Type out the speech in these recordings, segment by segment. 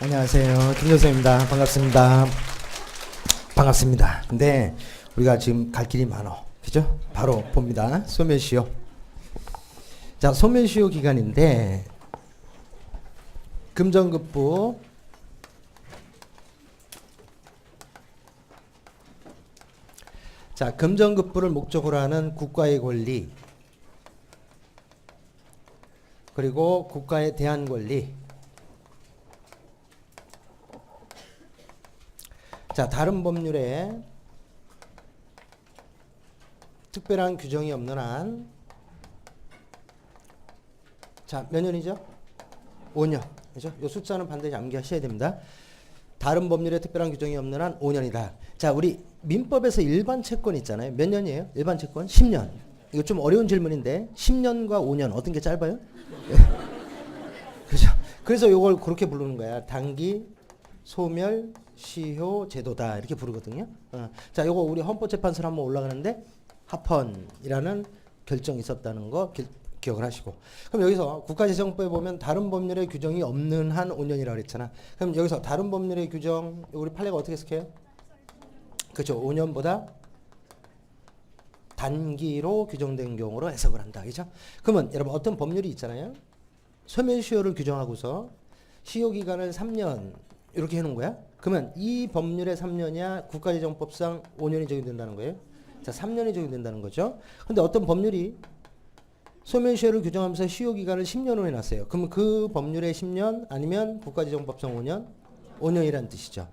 안녕하세요. 김교수입니다. 반갑습니다. 반갑습니다. 근데 우리가 지금 갈 길이 많어. 그죠? 바로 봅니다. 소멸시효. 자, 소멸시효 기간인데 금전급부 자, 금전급부를 목적으로 하는 국가의 권리 그리고 국가에 대한 권리. 자, 다른 법률에 특별한 규정이 없는 한, 자, 몇 년이죠? 5년. 그죠? 이 숫자는 반드시 암기하셔야 됩니다. 다른 법률에 특별한 규정이 없는 한 5년이다. 자, 우리 민법에서 일반 채권 있잖아요. 몇 년이에요? 일반 채권? 10년. 이거 좀 어려운 질문인데 10년과 5년 어떤 게 짧아요? 그죠? 그래서 이걸 그렇게 부르는 거야. 단기 소멸 시효 제도다 이렇게 부르거든요. 자, 요거 우리 헌법재판소로 한번 올라가는데 합헌이라는 결정이 있었다는 거 기억을 하시고. 그럼 여기서 국가재정법에 보면 다른 법률의 규정이 없는 한 5년이라고 그랬잖아. 그럼 여기서 다른 법률의 규정 우리 판례가 어떻게 해석해요? 그렇죠. 5년보다 단기로 규정된 경우로 해석을 한다. 그죠? 그러면 여러분 어떤 법률이 있잖아요. 소멸시효를 규정하고서 시효기간을 3년 이렇게 해놓은 거야. 그러면 이 법률의 3년이야 국가재정법상 5년이 적용된다는 거예요. 자, 3년이 적용된다는 거죠. 근데 어떤 법률이 소멸시효를 규정하면서 시효기간을 10년으로 해놨어요. 그러면 그 법률의 10년 아니면 국가재정법상 5년? 5년이라는 뜻이죠.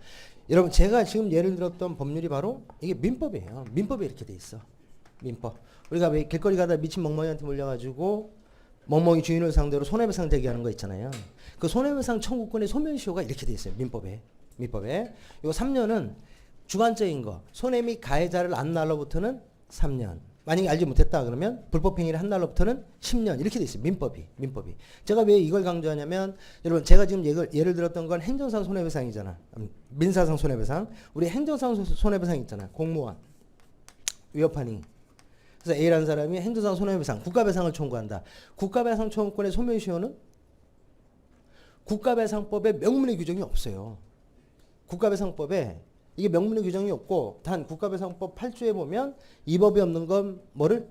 여러분 제가 지금 예를 들었던 법률이 바로 이게 민법이에요. 민법에 이렇게 돼 있어. 민법. 우리가 왜 길거리 가다 미친 멍멍이한테 몰려가지고 멍멍이 주인을 상대로 손해배상 제기하는 거 있잖아요. 그 손해배상 청구권의 소멸시효가 이렇게 돼 있어요. 민법에. 민법에. 요 3년은 주관적인 거. 손해 및 가해자를 안 날로부터는 3년. 만약에 알지 못했다 그러면 불법행위를 한 날로부터는 10년 이렇게 돼 있어요. 민법이. 민법이. 제가 왜 이걸 강조하냐면 여러분 제가 지금 예를 들었던 건 행정상 손해배상이잖아. 민사상 손해배상. 우리 행정상 손해배상 있잖아. 공무원. 위협하니. 그래서 A라는 사람이 행정상 손해배상, 국가배상을 청구한다. 국가배상 청구권의 소멸시효는 국가배상법에 명문의 규정이 없어요. 국가배상법에 이게 명문의 규정이 없고 단 국가배상법 8조에 보면 이 법이 없는 건 뭐를?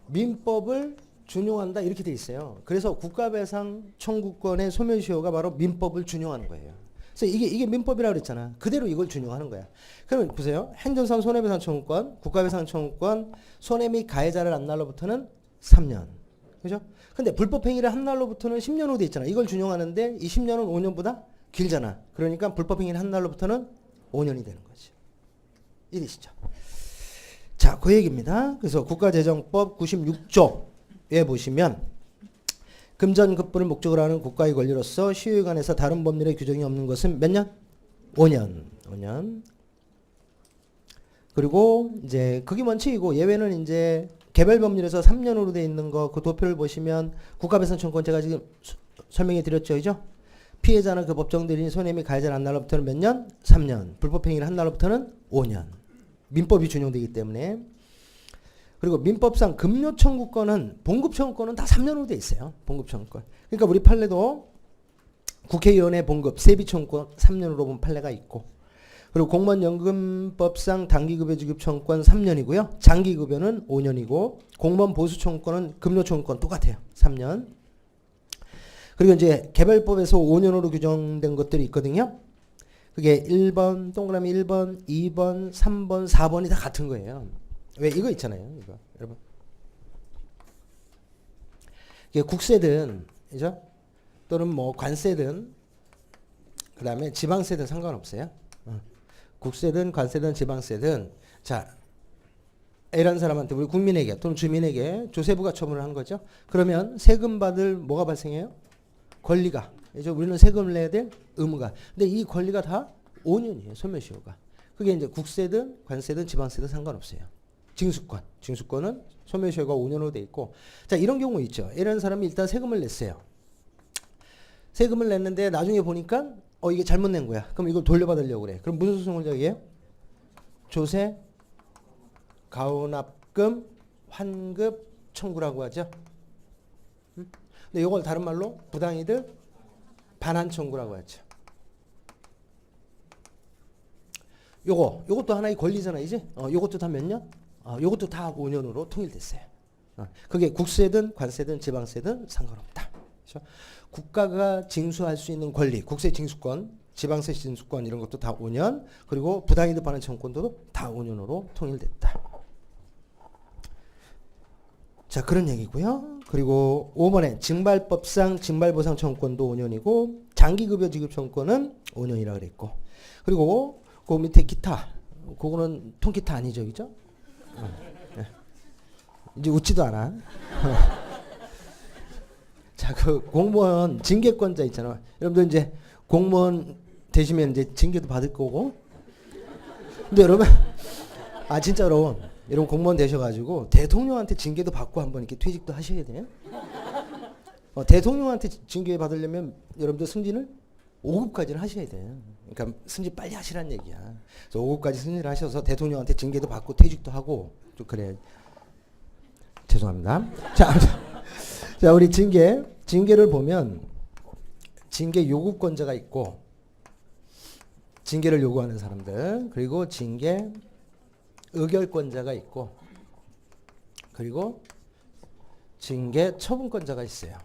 민법을 준용한다 이렇게 돼 있어요. 그래서 국가배상 청구권의 소멸시효가 바로 민법을 준용하는 거예요. 그래서 이게 민법이라고 그랬잖아. 그대로 이걸 준용하는 거야. 그러면 보세요. 행정상 손해배상 청구권, 국가배상 청구권, 손해 및 가해자를 한 날로부터는 3년. 그죠? 근데 불법행위를 한 날로부터는 10년으로 돼 있잖아. 이걸 준용하는데 이 10년은 5년보다 길잖아. 그러니까 불법행위를 한 날로부터는 5년이 되는 거죠. 이해되시죠? 자, 그 얘기입니다. 그래서 국가재정법 96조에 보시면 금전급부를 목적으로 하는 국가의 권리로서 시효에 관해서 다른 법률의 규정이 없는 것은 몇 년? 5년. 5년. 그리고 이제 그게 원칙이고 예외는 이제 개별 법률에서 3년으로 돼 있는 거 그 도표를 보시면 국가배상 청구권 제가 지금 설명해 드렸죠. 그죠? 피해자는 그 법정들인 손해 및 가해자를 한 날로부터는 몇 년? 3년. 불법행위를 한 날로부터는 5년. 민법이 준용되기 때문에. 그리고 민법상 급료 청구권은 봉급 청구권은 다 3년으로 돼 있어요. 봉급 청구권. 그러니까 우리 판례도 국회의원의 봉급 세비 청구권 3년으로 본 판례가 있고 그리고 공무원연금법상 단기급여 지급 청구권 3년이고요. 장기급여는 5년이고 공무원 보수 청구권은 급료 청구권 똑같아요. 3년. 그리고 이제 개별법에서 5년으로 규정된 것들이 있거든요. 그게 1번, 동그라미 1번, 2번, 3번, 4번이 다 같은 거예요. 왜 이거 있잖아요. 이거 여러분. 이게 국세든 그죠? 또는 뭐 관세든 그다음에 지방세든 상관없어요. 국세든 관세든 지방세든 자 A라는 사람한테 우리 국민에게 또는 주민에게 조세부가 처분을 한 거죠. 그러면 세금 받을 뭐가 발생해요? 권리가. 그죠? 우리는 세금을 내야 될 의무가. 근데 이 권리가 다 5년이에요. 소멸시효가. 그게 이제 국세든 관세든 지방세든 상관없어요. 징수권. 징수권은 소멸시효가 5년으로 돼 있고 자 이런 경우 있죠. A라는 사람이 일단 세금을 냈어요. 세금을 냈는데 나중에 보니까 이게 잘못 낸 거야. 그럼 이걸 돌려받으려고 그래. 그럼 무슨 소송을 제기해요? 조세, 가오납금, 환급 청구라고 하죠. 근데 이걸 다른 말로 부당이득 반환 청구라고 하죠. 요것도 하나의 권리잖아, 이제. 요것도 다 몇 년? 요것도 다 5년으로 통일됐어요. 그게 국세든 관세든 지방세든 상관없다. 그렇죠? 국가가 징수할 수 있는 권리, 국세 징수권, 지방세 징수권 이런 것도 다 5년, 그리고 부당이득 반환 청구권도 다 5년으로 통일됐다. 자, 그런 얘기고요. 그리고 5번에 징발법상 징발보상 청구권도 5년이고 장기급여 지급 청구권은 5년이라 그랬고, 그리고 그 밑에 기타, 그거는 통기타 아니죠, 그죠? 이제 웃지도 않아. 자, 그 공무원 징계권자 있잖아. 여러분들 이제 공무원 되시면 이제 징계도 받을 거고. 근데 여러분, 진짜로 여러분 공무원 되셔가지고 대통령한테 징계도 받고 한번 이렇게 퇴직도 하셔야 돼요. 대통령한테 징계 받으려면 여러분들 승진을 5급까지는 하셔야 돼요. 그러니까 승진 빨리 하시란 얘기야. 그래서 5급까지 승진을 하셔서 대통령한테 징계도 받고 퇴직도 하고 좀 그래. 죄송합니다. 자, 우리 징계를 보면 징계 요구권자가 있고, 징계를 요구하는 사람들, 그리고 징계 의결권자가 있고, 그리고 징계 처분권자가 있어요.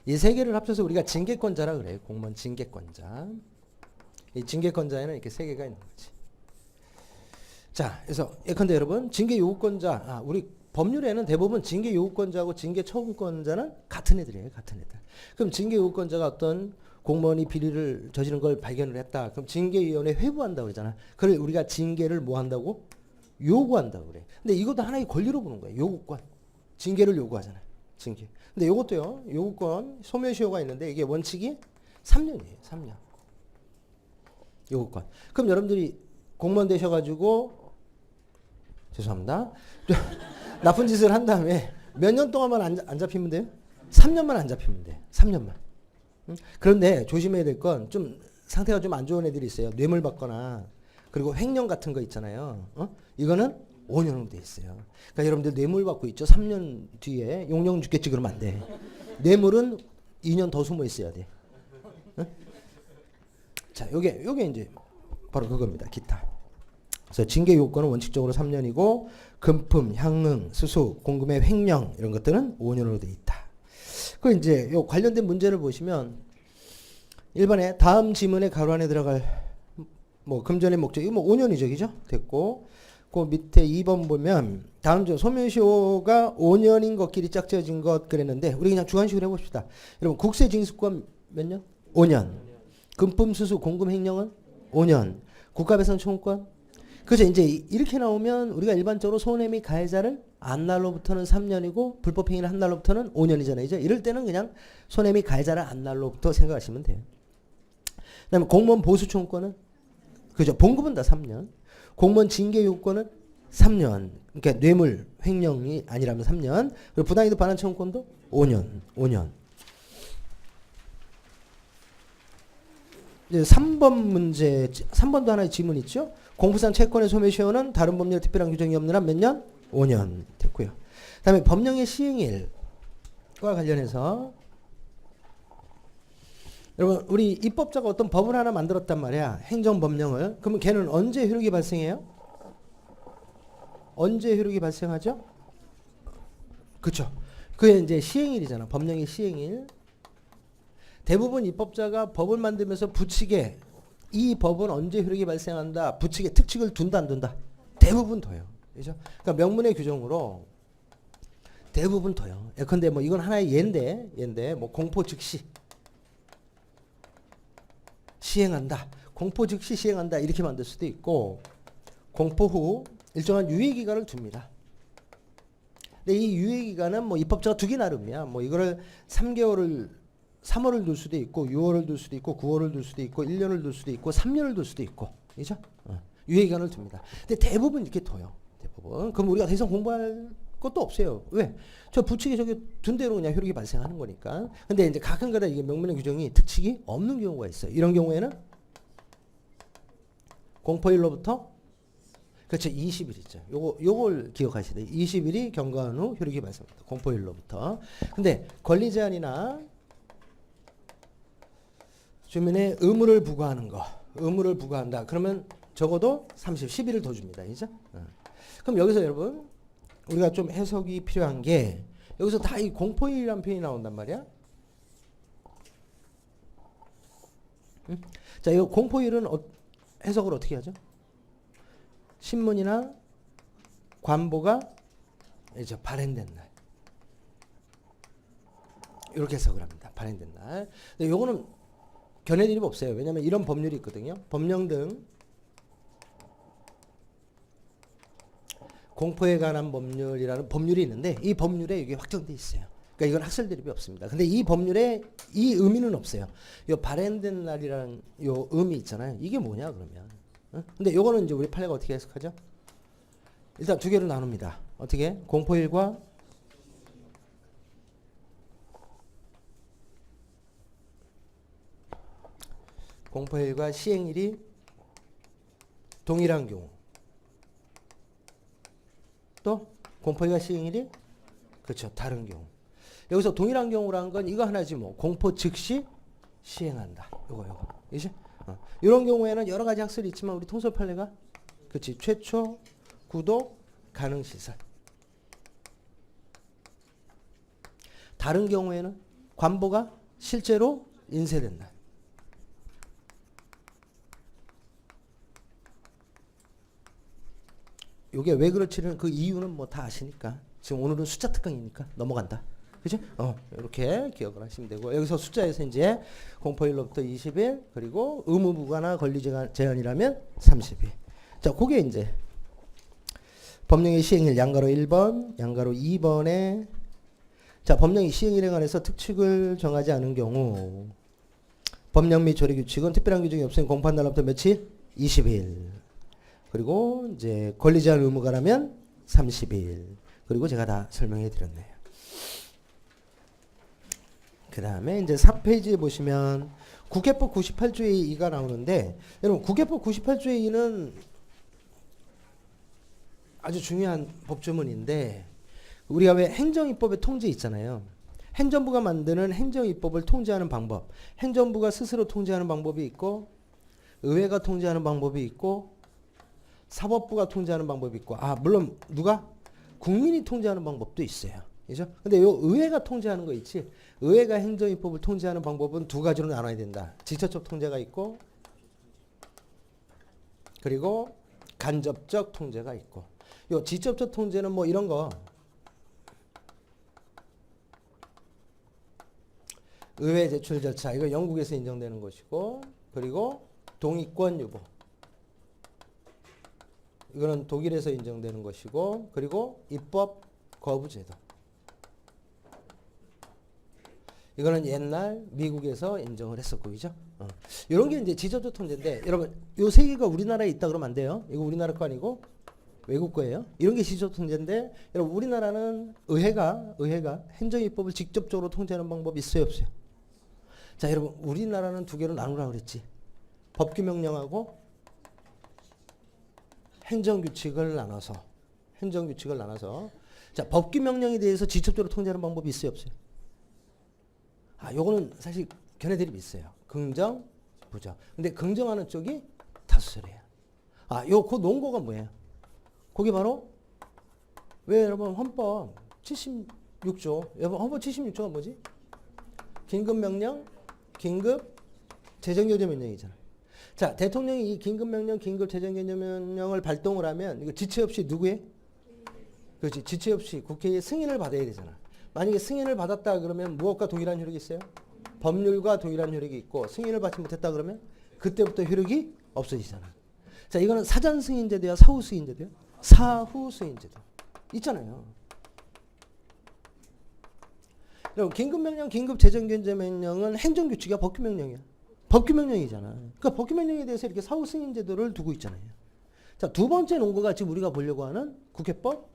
이 세 개를 합쳐서 우리가 징계권자라 그래요. 공무원 징계권자. 이 징계권자에는 이렇게 세 개가 있는 거지. 자, 그래서 예컨대 여러분 징계 요구권자, 우리 법률에는 대부분 징계 요구권자하고 징계 처분권자는 같은 애들이에요. 같은 애들. 그럼 징계 요구권자가 어떤 공무원이 비리를 저지른 걸 발견을 했다. 그럼 징계위원회에 회부한다고 그러잖아. 그걸 우리가 징계를 뭐 한다고? 요구한다고 그래. 근데 이것도 하나의 권리로 보는 거예요. 요구권. 징계를 요구하잖아요. 징계. 근데 이것도요. 요구권 소멸시효가 있는데 이게 원칙이 3년이에요. 3년. 요구권. 그럼 여러분들이 공무원 되셔가지고 죄송합니다. 나쁜 짓을 한 다음에 몇 년 동안만 안 잡히면 돼요? 3년만 안 잡히면 돼. 3년만. 그런데 조심해야 될 건 좀 상태가 좀 안 좋은 애들이 있어요. 뇌물 받거나 그리고 횡령 같은 거 있잖아요. 이거는 5년으로 돼 있어요. 그러니까 여러분들 뇌물 받고 있죠. 3년 뒤에 용령 죽겠지 그러면 안 돼. 뇌물은 2년 더 숨어 있어야 돼. 자, 요게 이제 바로 그겁니다. 기타. 그래서 징계 요건은 원칙적으로 3년이고 금품, 향응, 수수, 공금의 횡령 이런 것들은 5년으로 돼 있다. 그 이제 요 관련된 문제를 보시면 1번에 다음 지문의 가로 안에 들어갈 뭐 금전의 목적 이거 뭐 5년이죠, 그죠? 됐고 그 밑에 2번 보면 다음 중 소멸시효가 5년인 것끼리 짝지어진 것 그랬는데 우리 그냥 주관식으로 해봅시다. 여러분 국세 징수권 몇 년? 5년. 금품, 수수, 공금, 횡령은 5년. 국가배상 청구권? 그래서 이제 이렇게 나오면 우리가 일반적으로 손해 및 가해자를 안 날로부터는 3년이고 불법행위를 한 날로부터는 5년이잖아요. 이제 이럴 때는 그냥 손해 및 가해자를 안 날로부터 생각하시면 돼요. 그다음에 공무원 보수 청구권은 그죠? 봉급은 다 3년. 공무원 징계 요구권은 3년. 그러니까 뇌물 횡령이 아니라면 3년. 그리고 부당이득 반환 청구권도 5년. 이제 3번 문제, 3번도 하나의 지문 있죠? 공부상 채권의 소멸시효는 다른 법률 특별한 규정이 없는 한 몇 년? 5년 됐고요. 그 다음에 법령의 시행일과 관련해서 여러분 우리 입법자가 어떤 법을 하나 만들었단 말이야. 행정법령을. 그러면 걔는 언제 효력이 발생해요? 언제 효력이 발생하죠? 그쵸. 그게 이제 시행일이잖아. 법령의 시행일. 대부분 입법자가 법을 만들면서 부칙에 이 법은 언제 효력이 발생한다. 부칙에 특칙을 둔다 안 둔다. 대부분 둬요. 그죠? 그러니까 명문의 규정으로 대부분 둬요. 예컨대 뭐 이건 하나의 예인데 뭐 공포 즉시 시행한다. 공포 즉시 시행한다. 이렇게 만들 수도 있고 공포 후 일정한 유예기간을 둡니다. 근데 이 유예기간은 뭐 입법자가 두기 나름이야. 뭐 이거를 3월을 둘 수도 있고 6월을 둘 수도 있고 9월을 둘 수도 있고 1년을 둘 수도 있고 3년을 둘 수도 있고 그죠? 유예기간을 둡니다. 근데 대부분 이렇게 둬요. 대부분. 그럼 우리가 더 이상 공부할 것도 없어요. 왜? 저 부칙이 저기 둔 대로 그냥 효력이 발생하는 거니까. 근데 이제 가끔가다 이게 명문의 규정이 특칙이 없는 경우가 있어요. 이런 경우에는 공포일로부터 그렇죠. 20일 있죠. 요걸 기억하셔야 돼요. 20일이 경과한 후 효력이 발생합니다. 공포일로부터. 근데 권리 제한이나 주민의 의무를 부과하는 거. 의무를 부과한다. 그러면 적어도 30, 10일을 더 줍니다. 그죠? 그럼 여기서 여러분 우리가 좀 해석이 필요한 게 여기서 다 이 공포일이라는 표현이 나온단 말이야. 응? 자, 이 공포일은 해석을 어떻게 하죠? 신문이나 관보가 이제 발행된 날. 이렇게 해석을 합니다. 발행된 날. 근데 요거는 견해드립 없어요. 왜냐하면 이런 법률이 있거든요. 법령 등 공포에 관한 법률이라는 법률이 있는데 이 법률에 이게 확정돼 있어요. 그러니까 이건 학설 대립이 없습니다. 근데 이 법률에 이 의미는 없어요. 요 발행된 날이라는 요 의미 있잖아요. 이게 뭐냐 그러면. 근데 요거는 이제 우리 판례가 어떻게 해석하죠? 일단 두 개로 나눕니다. 어떻게? 공포일과 공포일과 시행일이 동일한 경우. 또 공포일과 시행일이 그렇죠. 다른 경우. 여기서 동일한 경우라는 건 이거 하나지 뭐. 공포 즉시 시행한다. 요거. 이제 이런 경우에는 여러 가지 학설이 있지만 우리 통설 판례가 그렇지. 최초 구독 가능 시설. 다른 경우에는 관보가 실제로 인쇄된다. 요게 왜 그렇지는 그 이유는 뭐 다 아시니까. 지금 오늘은 숫자 특강이니까 넘어간다. 그죠? 이렇게 기억을 하시면 되고 여기서 숫자에서 이제 공포일로부터 20일 그리고 의무 부과나 권리 제한이라면 30일. 자, 그게 이제 법령의 시행일 양가로 1번, 양가로 2번에 자, 법령의 시행일에 관해서 특칙을 정하지 않은 경우 법령 및 조례 규칙은 특별한 규정이 없으니 공포한 날로부터 며칠? 20일. 그리고 이제 권리 제한 의무가라면 30일. 그리고 제가 다 설명해 드렸네요. 그 다음에 이제 3페이지에 보시면 국회법 98조의 2가 나오는데 여러분 국회법 98조의 2는 아주 중요한 법조문인데 우리가 왜 행정입법의 통제 있잖아요. 행정부가 만드는 행정입법을 통제하는 방법. 행정부가 스스로 통제하는 방법이 있고 의회가 통제하는 방법이 있고 사법부가 통제하는 방법이 있고 물론 누가? 국민이 통제하는 방법도 있어요. 그죠? 근데 요 의회가 통제하는 거 있지. 의회가 행정입법을 통제하는 방법은 두 가지로 나눠야 된다. 직접적 통제가 있고 그리고 간접적 통제가 있고. 요 직접적 통제는 뭐 이런 거. 의회 제출 절차 이거 영국에서 인정되는 것이고 그리고 동의권 유보. 이거는 독일에서 인정되는 것이고 그리고 입법 거부 제도. 이거는 옛날 미국에서 인정을 했었고 그죠? 이런 게 이제 직접적 통제인데 여러분 요 세 개가 우리나라에 있다 그러면 안 돼요. 이거 우리나라 거 아니고 외국 거예요. 이런 게 직접적 통제인데 여러분 우리나라는 의회가 행정입법을 직접적으로 통제하는 방법이 있어요 없어요? 자 여러분 우리나라는 두 개로 나누라고 그랬지. 법규명령하고 행정규칙을 나눠서 자 법규명령에 대해서 직접적으로 통제하는 방법이 있어요 없어요? 요거는 사실 견해들이 있어요. 긍정, 부정. 근데 긍정하는 쪽이 다수설이에요. 그 논거가 뭐예요? 그게 바로 왜 여러분 헌법 76조 여러분 헌법 76조가 뭐지? 긴급명령, 긴급 재정조정명령이잖아. 자, 대통령이 이 긴급명령, 긴급 재정조정명령을 발동을 하면 이거 지체 없이 누구의? 그렇지. 지체 없이 국회의 승인을 받아야 되잖아. 만약에 승인을 받았다 그러면 무엇과 동일한 효력이 있어요? 법률과 동일한 효력이 있고 승인을 받지 못했다 그러면 그때부터 효력이 없어지잖아. 자, 이거는 사전 승인제도야, 사후 승인제도야? 사후 승인제도. 있잖아요. 여러분, 긴급명령, 긴급재정경제명령은 행정규칙이야, 법규명령이야? 법규명령이잖아. 그러니까 법규명령에 대해서 이렇게 사후 승인제도를 두고 있잖아요. 자, 두 번째 논거가 지금 우리가 보려고 하는 국회법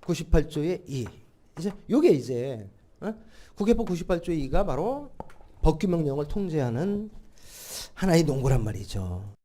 98조의 2. 이제 요게 이제 국회법 98조의 2가 바로 법규명령을 통제하는 하나의 논거란 말이죠.